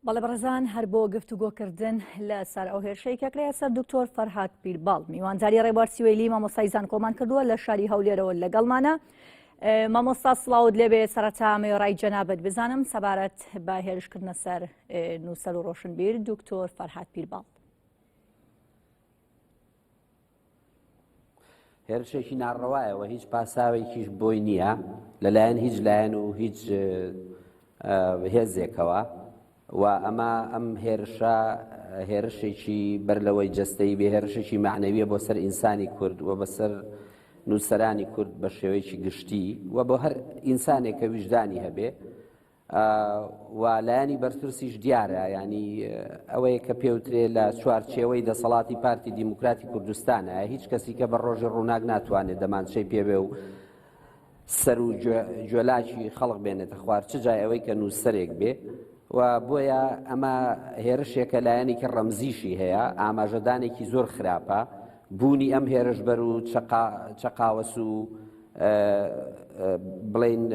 بەڵێ بەڕێزان هەر بۆ گفتوگۆکردن لەسەر ئەو هێرشەی کەکرێ سەر دکتۆر فەرهاد پیرباڵ میوانجاری ڕێبوار سوێیلی مامۆستای زانکۆمان کردووە لە شاری هەولێرەوە لەگەڵمانە. مامۆستا سڵاوت لێبێ سەرەتا مێوەڕای جەنابەت بزانم سەبارەت بە هێرشکردنە سەر نووسەر و ڕۆشنبیر دکتۆر فەرهاد پیرباڵ. هێرشێکی ناڕەوایەوە هیچ پاساوێکیش بۆی نییە لەلایەن هیچ لایەن و هیچ هێزێکەوە و ئەمە ئەم هێرشە هێرشێکی بەر لەوەی جەستەی بێ هێرشێکی معنەویە بۆ سەر ئینسانی کورد و بەسەر نووسەرانی کورد بە شێوەیەکی گشتی و بۆ هەر ئینسانێک کە ویژدانی هەبێ و لایەنی بەرپرسیش دیارە، ینی ئەوەیە کە پێوترێ لە چوارچێوەی دەسەڵاتی پارتی دیموکراتی کوردستانە هیچ کەسی کە بە ڕۆژی ڕووناک ناتوانێت دەمانچەی پێبێ و سەر و جۆلاکی خەڵق بێنێتە خوار چ جای ئەوەی کە نووسەرێک بێ و بۆیە ئەمە هێرشێکە لایەنێکی ڕەمزیشی هەیە، ئاماژەدانێکی زۆر خراپە بوونی ئەم هێرشبەر و چەقاوەس و بڵێن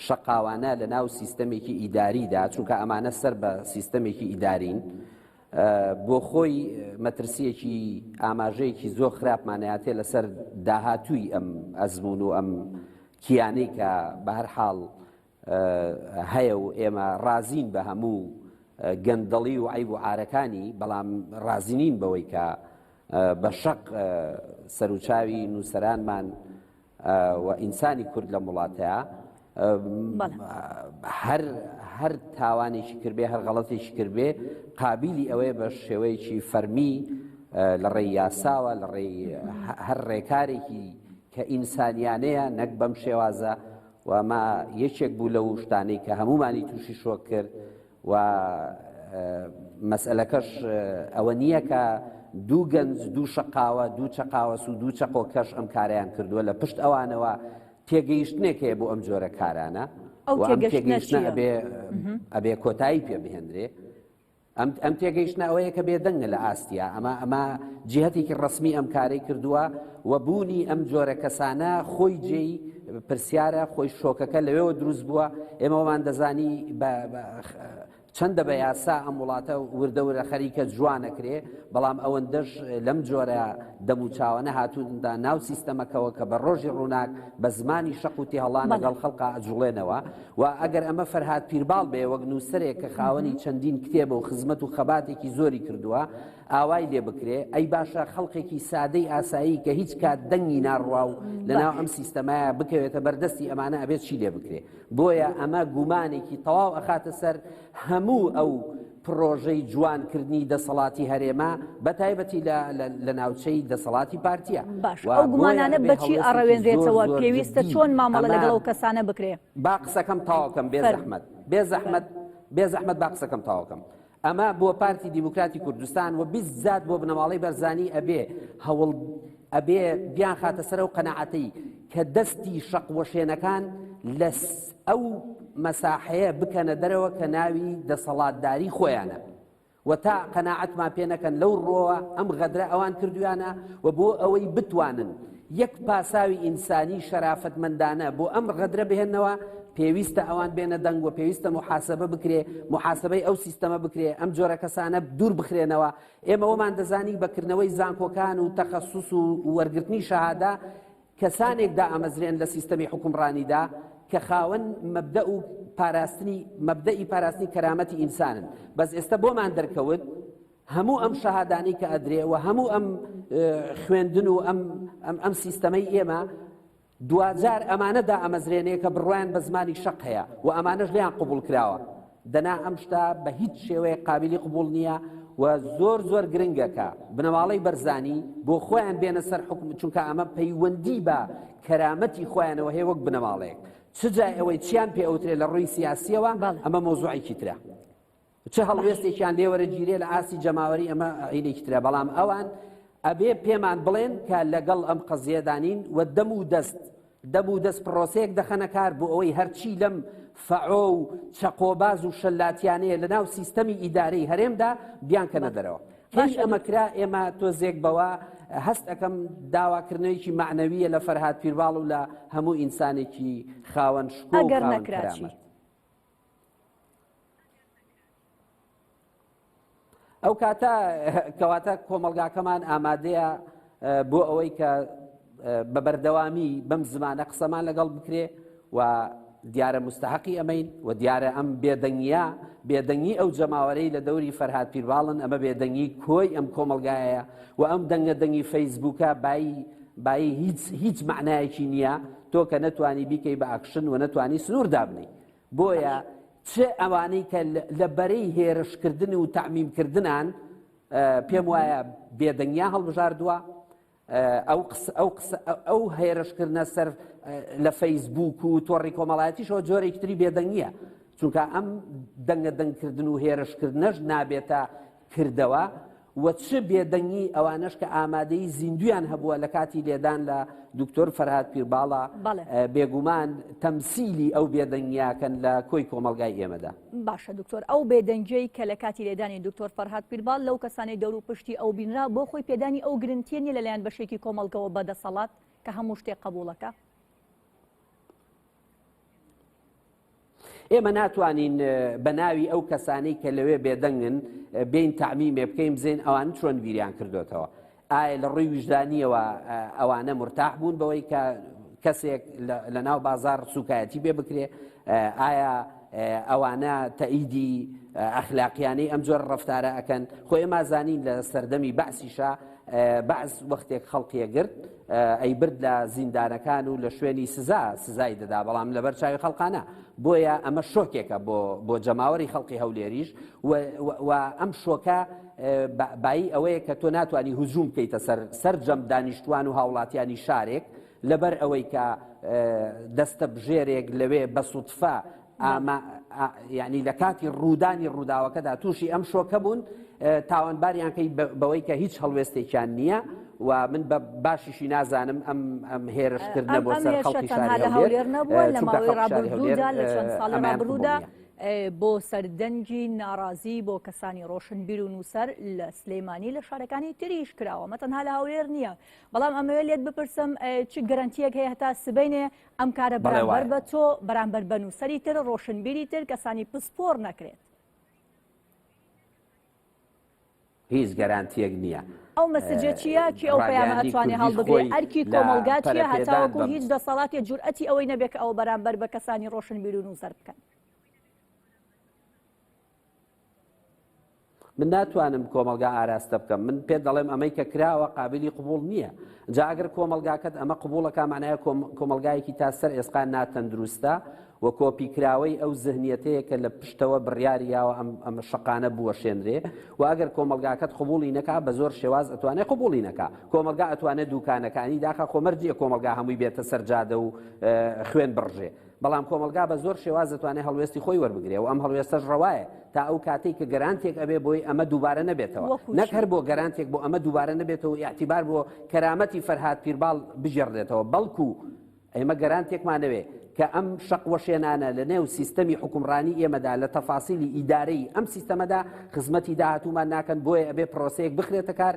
شەقاوانە لە ناو سیستەمێکی ئیداریدا، چونکە ئەمانە سەر بە سیستەمێکی ئیدارین بۆ خۆی مەترسیەکی ئاماژەیەکی زۆر خراپمانەیاتێ لەسەر داهاتووی ئەم ئەزمون و ئەم کیانەی کە بە هەر حاڵ هەیە و ئێمە رازین بە هەموو گەندەڵی و عیب و عارەکانی، بەڵام رازینین بەوەی کە بە شەق سەرچاوی نووسەرانمان و ئینسانی کورد لە وڵاتەیە هەر تاوانێکی کردبێ هەر غەڵەتێکی کردبێ قابلی ئەوەیە بە شێوەیەکی فەرمی لە ڕێی یاساوە لە ڕێی هەر ڕێکارێکی کە ئینسانیانەیە نەک بەم شێوازە و ئەمە یەکێک بوو لەو شتانەی کە هەمومانی تووشی شۆ کرد و مەسئلەکەش ئەوە نییە کە دوو گەنج دوو شەقاوە دوو چەقاوەس و دوو چەقۆکەش ئەم کاریان کردووە لە پشت ئەوانەوە تێگەیشتنێک هەیە بۆ ئەم جۆرە کارانە و ئەم تێگەیشتنە ئەبێ کۆتایی پێ بهێنرێ. ئەم تێگەیشتنە ئەوەیە کە بێدەنگە لە ئاستیا ئەمە جیهەتێکی ڕسمی ئەم کارەی کردووە و بوونی ئەم جۆرە کەسانە خۆی جێی پرسیارە خۆی شۆکەکە لەوێەوە دروست بووە. ئێمەوەمان دەزانی چەندە بە یاسا ئەم وڵاتە وردەورە خەریکە جوانەکرێ، بەڵام ئەوەندەش لەم جۆرە دەموچاوانە هاتووندا ناو سیستەمەکەەوە کە بە ڕۆژی ڕووناک بە زمانی شەقوتی هەڵان لەگەڵ خەڵقا ئەجوڵێنەوە و ئەگەر ئەمە فەرهاد پیرباڵ بێ وەک نووسەرێک کە خاوەنی چەندین کتێبە و خزمەت و خەباتێکی زۆری کردووە ئاوای لێ بکرێ، ئەی باشە خەڵقێکی سادەی ئاسایی کە هیچ کات دەنگی ناڕوا و لەناو ئەم سیستەمایە بکەوێتە بەردەستی ئەمانە ئەبێت چی لێ بکرێ. بۆیە ئەمە گومانێکی تەواو ئەخاتە سەر هەموو ئەو پرۆژەی جوانکردنی دەسەڵاتی هەرێمە بە تایبەتی لە ناوچەی دەسەڵاتی پارتیە. باش ئەو گومانانە بەچی ئەڕەوێنرێتەوە پێویستە چۆن مامەڵە لەگەڵ ئەو کەسانە بکرێ؟ با قسەکەم تاواکەم بێ زەحمەت با قسەکەم تاواکەم. ئەمە بۆ پارتی دیموکراتی کوردستان و بیزات بۆ بنەماڵەی بەرزانی هەوڵ ئەبێ بیان خاتە سەر ئەو قەناعەتەی کە دەستی شەقوەشێنەکان لە ئەو مەساحەیە بکەنە دەرەوە کە ناوی دەسەڵاتداری خۆیانە و تا قەناعەتمان پێ نەکەن لەو ڕۆوە ئەم غەدرە ئەوان کردویانە و بۆ ئەوەی بتوانن یەک پاساوی ئینسانی شەرافەتمەندانە بۆ ئەم غەدرە بهێنەوە پێویستە ئەوان بێنە دەنگ و پێویستە محاسبە بکرێ، محاسبەی ئەو سیستەمە بکرێ، ئەم جۆرە کەسانە دوور بخرێنەوە. ئێمە وەمان دەزانی بەکردنەوەی زانکۆکان و تەخەسوس و وەرگرتنی شەهادا کەسانێک دائەمەزرێن لە سیستەمی حکومڕانیدا کە خاوەن مەبدە و مەبدەئی پاراستنی کەرامەتی ئینسانن. بەس ئێستا بۆمان دەرکەوت هەموو ئەم شەهادانەی کە ئەدرێ و هەموو ئەم خوێندن و ئەم سیستەمەی ئێمە دوجار ئەمانەدا ئەمەزرێنەیە کە بڕوایان بە زمانی شەق هەیە و ئەمانەش لیان قبول کراوە. دەنا ئەم شتا بە هیچ شێوەیە قابلی قبول نییە و زۆر گرنگەکە بنەماڵەی بەرزانی بۆ خۆیان بێنە سەر حکم، چونکە ئەمە پەیوەندی بە کەرامەتی خۆیانەوە هەیە وەک بنەماڵەیەک. چ جای ئەوەی چیان پێ ئەوترێ لە ڕووی سیاسیەوە ئەمە مۆزوعێکی ترە، چه هەڵوێستێکیان لێوەرە گیرێ لە ئاسی جەماوەری ئەمە عینێکی ترە. بەڵام ئەوان ئەبێ پێمان بڵێن کە لەگەڵ ئەم قەزیەدانین و دەم و دەست پرۆسەیەک دەخەنە کار بۆ ئەوەی هەرچی لەم فەعۆ و چەقۆباز و شەلاتیانەیە لە ناو سیستەمی ئیدارەی هەرێمدا بیان کەنە دەرەوە. کەی ئەمە کرا ئێمە تۆزێک بەوە هەست ئەەکەم داواکردنەوەیکی معنەویە لە فەرهاد پیرباڵ و لە هەموو ئینسانێکی خاوەن شکۆ و خاوەن کەرامەت. ئەو کاتە کەواتە کۆمەلگاکەمان ئامادەیە بۆ ئەوەی کە بە بەردەوامی بەم زمانە قسەمان لەگەڵ بکرێ و دیارە مستحقی ئەمەین و دیارە ئەم بێدەنگی ئەو جەماوەرەی لە دەوری فەرهاد پیرباڵن ئەمە بێدەنگی کۆی ئەم کۆمەلگایە و ئەم دەنگی فەیسبووکە بای هیچ معنایەکی نییە تۆ کە نەتوانی بیکەی بە ئاکشن و نەتوانی سنوور دابنی بۆیە چه ئەوانەی کە لە بەرەی هێرشکردن و تەعمیمکردنان پێم وایە بێدەنگیا هەڵبژاردووە ئەو هێرشکردنە سەر لە فەیسبووک و تۆڕی کۆمەڵایەتیشەوە جۆرێکی تری بێدەنگیە چونکە ئەم دەنگکردن و هێرشکردنەش نابێتە کردەوە و چ بێدەنگی ئەوانش کە ئامادەی زیندویان هەبووە لە کاتی لێدان لە دکتۆر فەرهاد پیرباڵە بێگومان تەمسیلی ئەو بێدەنگیاکەن لە کۆی کۆمەلگای ئێمەدا. باشە دکتۆر ئەو بێدەنگەی کە لە کاتی لێدانی دکتۆر فەرهاد پیرباڵ لەو کەسانی دەور و پشتی ئەو بینرا بۆ خۆی پێدانی ئەو گرنگتیە نیە لەلایەن بەشێکی کۆمەڵگەوە بەدەسەڵات کە هەموو شتێک قبوڵەکە. ئێمە ناتوانین بە ناوی ئەو کەسانەی کە لەوێ بێدەنگن بین تەعمیمێ بکەین بزین ئەوان چۆن بیریان کردوێتەوە. ئایا لە ڕووی وجدانیەوە ئەوانە مرتاح بوون بەوەی کە کەسێک لە ناو بازار سوکایەتی بێ بکرێ؟ ئایا ئەوانە تەئیدی ئەخلاقیانەی ئەم جۆر ڕەفتارە ئەکەن؟ خۆ ئێمە زانین لە سەردەمی بەعسیشا بەعس وەختێک خەڵقیە گرت ئەی برد لە زیندانەکان و لە شوێنی سزای دەدا بەڵام لەبەر چاوی خەڵقانە. بۆیە ئەمە شۆکێکە بۆ جەماوەری خەڵقی هەولێریش و ئەم شۆکە بایی ئەوەیە کە تۆ ناتوانانی هجووم بکەیتە سەرجەم دانیشتوان و هاوڵاتیانی شارێک لەبەر ئەوەی کە دەستە بژێرێک لەوێ بە سوتفە یعنی لە کاتی ڕوودانی ڕووداوەکەدا تووشی ئەم شۆکە بوون تاوانباریان کەی بەوەی کە هیچ هەڵوێستێکیان نییە و من بە باشیشی نازانم ئەم هێرشکردنە بۆ سەر خەڵکی شاری هەولێر نەبووە لە ماوەی ڕابردوودا لە چەند ساڵە ڕابردوودا بۆ سەردەنجی ناڕازی بۆ کەسانی ڕۆشنبیر و نووسەر لە سلەیمانی لە شارەکانی تریش کراوە مەتەنها لە هەولێر نییە. بەڵام ئەمەوێت لێت بپرسم چ گەرانتیەک هەیە هەتا سبەینێ ئەم کارە بەرامبەر بە تۆ بەرامبەر بە نووسەری تر ڕۆشنبیری تر کەسانی پسپۆر نەکرێت؟ هیچ گەرانتیەک نییە. ئەو مەسجە چییە کی ئەو پەیامە ئەتوانێ هەڵبگرێت؟ ئەرکی کۆمەلگا چییە هەتاوەکو هیچ دەسەڵاتی جورئەتی ئەوەی نەبێت ئەو بەرامبەر بە کەسانی ڕۆشنبیر و نووسەر بکەن؟ من ناتوانم کۆمەلگا ئاراستە بکەم. من پێ دەڵێم ئەمەی کە کراوە قابلی قبول نییە. جا ئەگەر کۆمەلگاکەت ئەمە قبولەکە معنایە کۆمەلگایەکی تا سەر ئێسقان ناتەندروستە و کۆپیکراوەی ئەو زەهنیەتەیە کە لە پشتەوە بڕیاریاوە ئەم شەقانە بووە شێنرێ و ئەگەر کۆمەلگاکەت قبولی نەکا بە زۆر شێواز ئەتوانێت قبولی نەکا. کۆمەلگا ئەتوانێت دوکانەکانی داخە خۆمەرجیە کۆمەلگا هەمووی بێتە سەرجادە و خوێن بڕژێ. بەڵام کۆمەلگا بە زۆر شێواز دەتوانێت هەڵوێستی خۆی وەربگرێ و ئەم هەڵوێستەش ڕەوایە تا ئەو کاتێک کە گەرانتێک ئەبێ بۆی ئەمە دووبارە نەبێتەوە نەک هەر بۆ گەرانتێک بۆ ئەمە دووبارە نەبێتەوە یاعتیبار بۆ کەرامەتی فەرهاد پیرباڵ بژێڕدێتەوە بەڵکو ئێمە گەرانتێکمانەوێ کە ئەم شەقوەشێنانە لە نێو سیستەمی حکومڕانی ئێمەدا لە تەفاسیلی ئیدارەی ئەم سیستەمەدا خزمەتی داهاتوومان ناکەن بۆیە ئەبێ پرۆسەیەک بخرێتە کار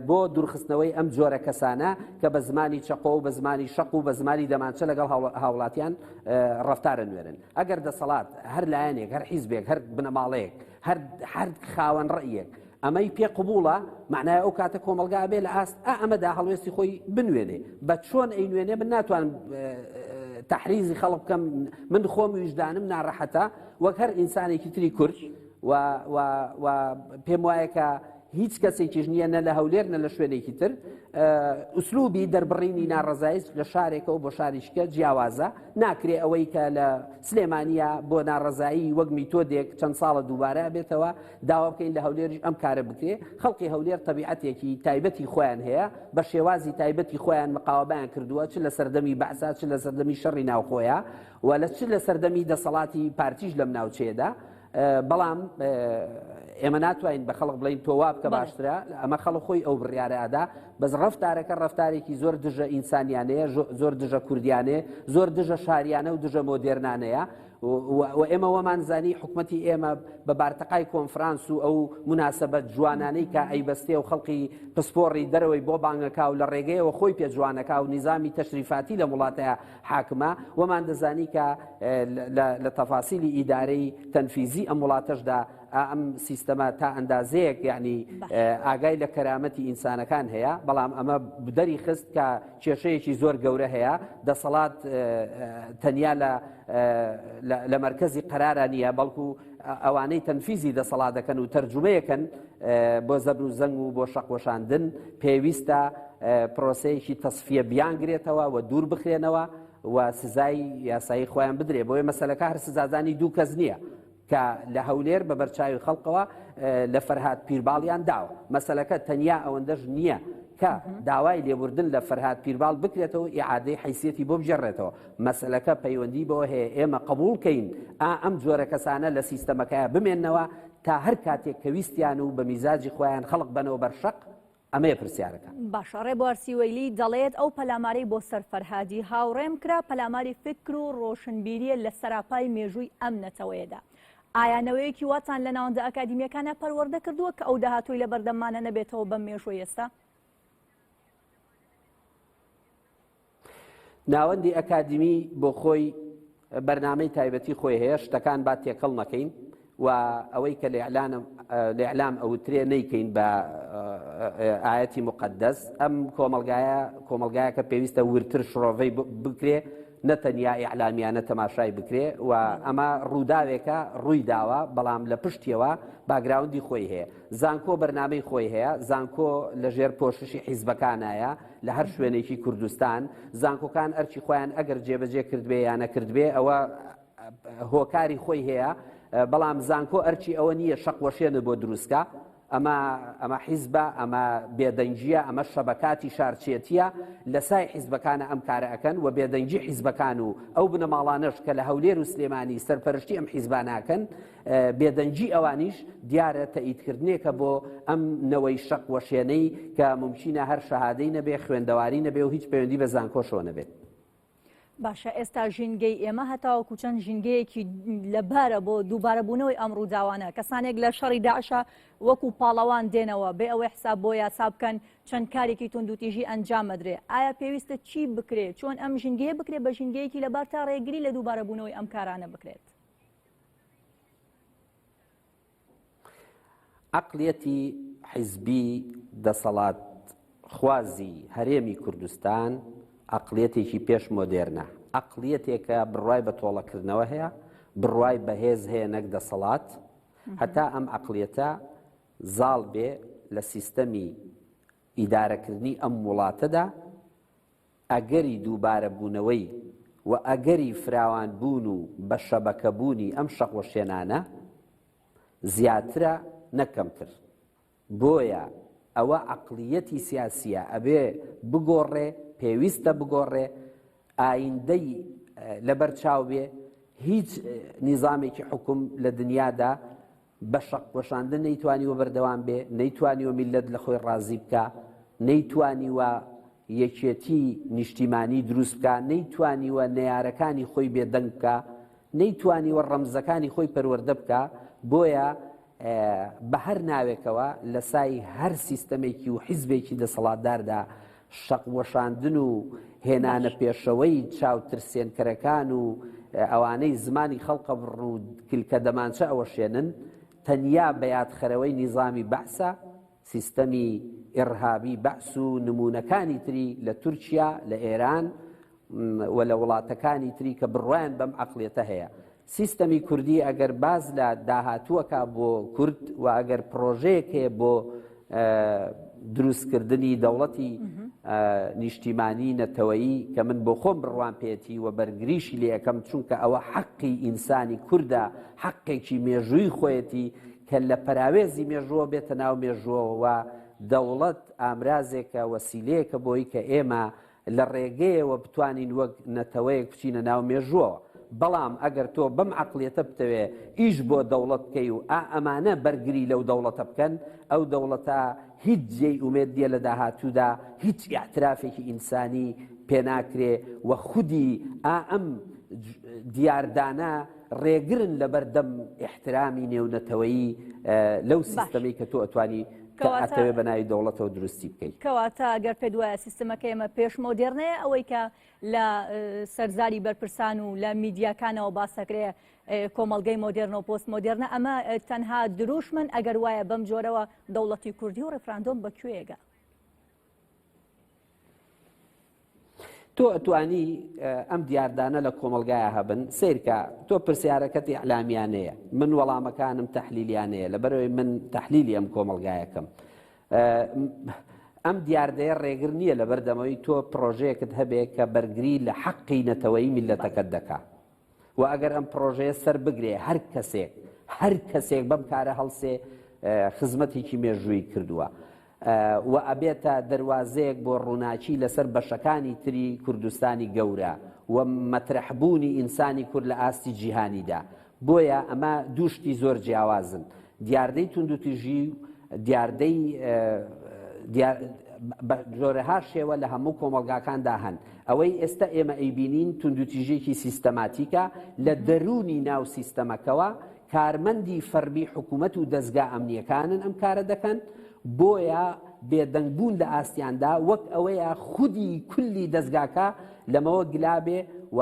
بۆ دوورخستنەوەی ئەم جۆرە کەسانە کە بە زمانی چەقۆ و بە زمانی شەق و بە زمانی دەمانچە لەگەڵ هاوڵاتیان ڕەفتارە نوێرن. ئەگەر دەسەڵات هەر لایەنێک هەر حیزبێک هەر بنەماڵەیەک هەر خاوەن ڕەئیەک ئەمەی پێ قبوڵە معنایە ئەو کاتە کۆمەلگا بێ لە ئاست ئەمەدا هەڵوێستی خۆی بنوێنێ بە چۆن ئەینوێنێ من ناتوانم تحریزی خەڵک بکەم. من خۆم ویژدانم ناڕەحەتە وەک هەر ئینسانێکی تری کورد و پێم وایە کە هیچ کەسێکیش نییە نە لە هەولێر نە لە شوێنێکی تر ئوسلوبی دەربڕینی ناڕەزایی لە شارێکەوە بۆ شاریشکە جیاوازە ناکرێ ئەوەی کە لە سلێمانیە بۆ ناڕەزایی وەک میتۆدێک چەند ساڵە دووبارە بێتەوە داوا بکەین لە هەولێریش ئەم کارە بکرێ. خەڵکی هەولێر تەبیعەتێکی تایبەتی خۆیان هەیە بە شێوازی تایبەتی خۆیان مقاومەیان کردووە چ لە سەردەمی بەعسا چ لە سەردەمی شەڕی ناوخۆیە و چ لە سەردەمی دەسەڵاتی پارتیش لەم ناوچەیەدا. بەڵام ئێمە ناتوانین بە خەڵک بڵین تۆ وا بکە باشترە ئەمە خەڵک خۆی ئەو بڕیارەدا بەس ڕەفتارەکە ڕەفتارێکی زۆر دژە ئینسانیانەیە زۆر دژە کوردیانەیە زۆر دژە شاریانە و دژە مۆدێرنانەیە و ئێمە وەمان زانی حکومەتی ئێمە بە بارتەقای کۆنفرانس و ئەو مناسبەت جوانانەی کە ئەیبەستێ و خەڵقی پسپۆڕی دەرەوەی بۆ بانگەکا و لە ڕێگەیەوە خۆی پێ جوانەکە و نیزامی تەشریفاتی لە وڵاتەیە حاکمە وەمان دەزانی کە لە تەفاسیلی ئیدارەی تەنفیزی ئەم وڵاتەشدا ئەم سیستەمە تا ئەندازەیەک یعنی ئاگای لە کەرامەتی ئینسانەکان هەیە بەڵام ئەمە بدەری خست کە کێشەیەکی زۆر گەورە هەیە دەسەڵات تەنیا لە مەرکەزی قەرارە نییە بەڵکو ئەوانەی تەنفیزی دەسەڵات دەکەن و تەرجمەیەکەن بۆ زەبر و زەنگ و بۆ شەقوەشاندن پێویستە پرۆسەیەکی تەصفیە بیانگرێتەوە و دوور بخرێنەوە و سزای یاسایی خۆیان بدرێ بۆیە مەسەلەکە هەر سزادانی دوو کەس نییە کە لە هەولێر بە بەرچاوی خەڵقەوە لە فەرهاد پیرباڵیان داوە مەسەلەکە تەنیا ئەوەندەش نییە کە داوای لێبوردن لە فەرهاد پیرباڵ بکرێتەوە ئیعادەی حیسیەتی بۆ بژێڕێتەوە مەسەلەکە پەیوەندی بەوە هەیە ئێمە قبوڵکەین ئەم جۆرە کەسانە لە سیستەمەکەیە بمێننەوە تا هەر کاتێک کە ویستیان و بە میزاجی خۆیان خەڵق بنەوە بەرشەق ئەمەیە پرسیارەکە باشە ڕێبوار سیوەیلی دەڵێت ئەو پەلامارەی بۆ سەر فەرهادی هاوڕێم کرا پەلاماری فکر و ڕۆشنبیریە لە سەراپای مێژووی ئەم نەتەوەیەدا ئایانەوەیەکی واتان لە ناوەندە ئەکادیمیەکانە پەروەردە کردووە کە ئەو داهاتووی لە بەردەمانە نەبێتەوە بەم مێژووی ئێستا ناوەندی ئەکادیمی بۆ خۆی بەرنامەی تایبەتی خۆی هەیە شتەکان با تێکەڵ نەکەین و ئەوەی کە لە ئیعلام ئەوترێ نەیکەین بە ئاەتی مقدەس ئەم کۆمەلگایە کە پێویستە ورتر شڕۆڤەی بکرێ نەتەنیا ئیعلامیانە تەماشای بکرێ و ئەمە ڕووداوێکە ڕووی داوە بەڵام لە پشتیەوە باگراوندی خۆی هەیە زانکۆ بەرنامەی خۆی هەیە زانکۆ لە ژێر پۆششی حیزبەکانایە لە هەر شوێنێکی کوردستان زانکۆکان ئەرچی خۆیان ئەگەر جێبەجێ کردبێ یان نەکردبێ ئەوە هۆکاری خۆی هەیە بەڵام زانکۆ ئەرچی ئەوە نییە شەقوەشێنە بۆ دروستکە ئەمە حیزبە ئەمە بێدەنجیە ئەمە شەبەکاتی شارچێتیە لە سای حیزبەکانە ئەم کارە ئەکەن و بێدەنجی حیزبەکان و ئەو بنەماڵانەش کە لە هەولێر و سلێمانی سەرپەرشتی ئەم حیزباناکەن بێدەنجی ئەوانیش دیارە تەئیدکردنێکە بۆ ئەم نەوەی شەقوەشێنەی کە ممکنە هەر شەهادەی نەبێ خوێندەواری نەبێ و هیچ پەیوەندی بە زانکۆشەوە نەبێت باشە ئێستا ژینگەی ئێمە هەتاوەکو چەند ژینگەیەکی لەبارە بۆ دووبارەبوونەوەی ئەم ڕووداوانە کەسانێک لە شەڕی داعشە وەکو پاڵەوان دێنەوە بێ ئەوەی حساب بۆ یاسا بکەن چەند کارێکی توندوتیژی ئەنجام مەدرێ ئایا پێویستە چی بکرێت چۆن ئەم ژینگەیە بکرێت بە ژینگەیەکی لەبار تا ڕێگری لە دووبارەبوونەوەی ئەم کارانە بکرێت عەقڵیەتی حیزبی دەسەڵات خوازی هەرێمی کوردستان عەقڵیەتێکی پێش مۆدێرنە عەقڵیەتێکە بڕوای بە تۆڵەکردنەوە هەیە بڕوای بەهێز هەیە نەک دەسەڵات هەتا ئەم عەقڵیەتە زاڵ بێ لە سیستەمی ئیدارەکردنی ئەم وڵاتەدا ئەگەری دووبارەبوونەوەی و ئەگەری فراوانبوون و بە شەبەکەبوونی ئەم شەقوەشێنانە زیاترە نەکەمتر بۆیە ئەوە عەقڵیەتی سیاسیە ئەبێ بگۆڕێ پێویستە بگۆڕێ ئایندەی لەبەرچاو بێ هیچ نیزامێکی حکوم لە دنیادا بە شەقوەشاندن نەیتوانیوە بەردەوام بێ نەیتوانیوە میلەت لە خۆی ڕازی بکە نەیتوانیوە یەکێتی نیشتیمانی دروست بکە نەیتوانیوە نەیارەکانی خۆی بێدەنگ بکە نەیتوانیوە ڕەمزەکانی خۆی پەروەردە بکە بۆیە بە هەر ناوێکەوە لە سای هەر سیستەمێکی و حیزبێکی دەسەڵاتداردا شەقوەشاندن و هێنانە پێشەوەی چاوترسێنکەرەکان و ئەوانەی زمانی خەڵقە بڕ و کلکە دەمانچە ئەوە شێنن تەنیا بەیادخەرەوەی نیزامی بەعسە سیستەمی ئێڕهابی بەعس و نمونونەکانی تری لە تورکیا لە ئێران و لە وڵاتەکانی تری کە بڕوایان بەم عەقڵیەتە هەیە سیستەمی کوردی ئەگەر باز لە داهاتووەکە بۆ کورد و ئەگەر پرۆژەیەک هەیە بۆ دروستکردنی دەوڵەتی نیشتیمانی نەتەوەیی کە من بۆ خۆم بڕوان پێێتی و بەرگریشی لێ یەکەم چونکە ئەوە حەقی ئینسانی کووردە حەقێکی مێژووی خۆیەتی کە لە پەراوێزی مێژووە بێتە ناو مێژووەوە و دەوڵەت ئامرازێکە وەسیلەیەکە بۆی کە ئێمە لە ڕێگەیەوە بتوانین وەک نەتەوەیەک بچینە ناو مێژووەوە بەڵام ئەگەر تۆ بەم عەقڵیەتە بتەوێ ئیش بۆ دەوڵەت بکەی و ئەمانە بەرگری لەو دەوڵەتە بکەن ئەو دەوڵەتە هیچ جێی ئومێد دیە لە داهاتوودا هیچ ئیعترافێکی ئینسانی پێناکرێ و خودی ئەم دیاردانە ڕێگرن لە بەردەم ئیحترامی نێونەتەوەیی لەو سیستەمەی کە تۆ ئەتوانی کە ئەتەوێ بە ناوی دەوڵەتەوە دروستی بکەیت. کەواتە ئەگەر پێ دوایە سیستەمەکە ئێمە پێش مۆدێرنەیە ئەوەی کە لە سەرزاری بەرپرسان و لە میدیاکانەوە باسەکرێ کۆمەلگەی مۆدێرن و پۆست مۆدێرنە ئەمە تەنها دروشمن ئەگەر وایە بەم جۆرەوە دەوڵەتی کوردی و ڕێفراندۆم بەکوێگە. تۆ ئەتوانی ئەم دیاردانە لە کۆمەلگایە هەبن سیرکە تۆ پرسیارەکەتی ئەعلامیانەیە من وەڵامەکانم تەحلیلیانەیە لەبەرەوەی من تەحلیلی ئەم کۆمەلگایەکەم. ئەم دیاردەیە ڕێگر نییە لە بەردەمەوەی تۆ پرۆژەیەکت هەبێ کە بەرگری لە حەقی نەتەوەیی میلەتەکەت دەکات و ئەگەر ئەم پرۆژەیە سەر بگرێ هەر کەسێک بەم کارە هەڵسێ خزمەتێکی مێژووی کردووە و ئەبێتە دەواازەیەک بۆ ڕووناچی لەسەر بەشەکانی تری کوردستانی گەورە و مەترەحبوونی ئینسانی کورد لە ئاستی جیهانیدا. بۆیە ئەمە دووشتی زۆر جیاوازن. دیاردەی توندوتیژی دیاردەی جۆرەها شێوە لە هەموو کۆمەلگاکاندا هەن. ئەوەی ئێستا ئێمە ئەیبینین توندوتیژێکی سیستەماتیکە لە دەرونی ناو سیستەمەکەوە کارمەندی فەرمی حکوومەت و دەستگا ئەمنیەکانن ئەم کارە دەکەن بۆیە بێدەنگبوون لە ئاستیاندا وەک ئەوەیە خودی کولی دەستگاکە لەمەوە گلابێ و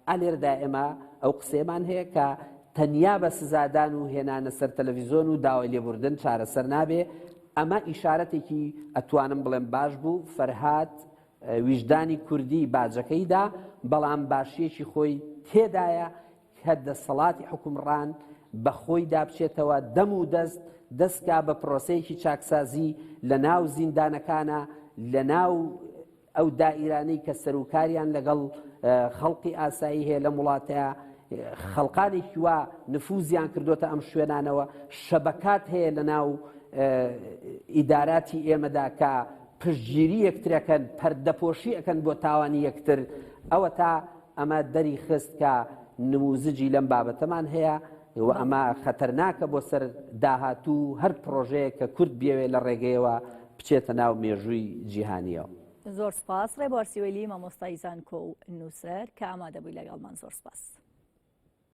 ئالێردا ئێمە ئەو قسێمان هەیە کە تەنیا بە سزادان و هێنانە سەر تەلەڤیزۆن و داوای لێبوردن چارەسەر نابێ. ئەمە ئیشارەتێکی ئەتوانم بڵێم باش بوو فەرهاد ویژدانی کوردی باجەکەیدا بەڵام باشیەکی خۆی تێدایە کە دەسەڵاتی حکومڕان بە خۆی دابچێتەوە دەم و دەستکا بە پرۆسەیەکی چاکسازی لە ناو زیندانەکانە لە ناو ئەو دائیرانەی کە سەرۆکاریان لەگەڵ خەڵقی ئاسایی هەیە لە وڵاتەیە خەڵقانێکی وا نفوزیان کردوتە ئەم شوێنانەوە شەبەکات هەیە لە ناو ئیداراتی ئێمەدا کە پشتگیری یەکترەکەن پەردەپۆشی ئەەکەن بۆ تاوانی یەکتر ئەوە تا ئەمە دەری خست کە نموزجی لەم بابەتەمان هەیە و ئەمە خەتەرناکە بۆ سەر داهاتوو هەر پرۆژەیە کە کورد بێوێ لە ڕێگەیەوە بچێتە ناو مێژووی جیهانیەوە. زۆر سپاس ڕێبوار سیوێلی مامۆستای زانکۆ و نووسەر کە ئامادەبووی لەگەڵمان. زۆر سپاس.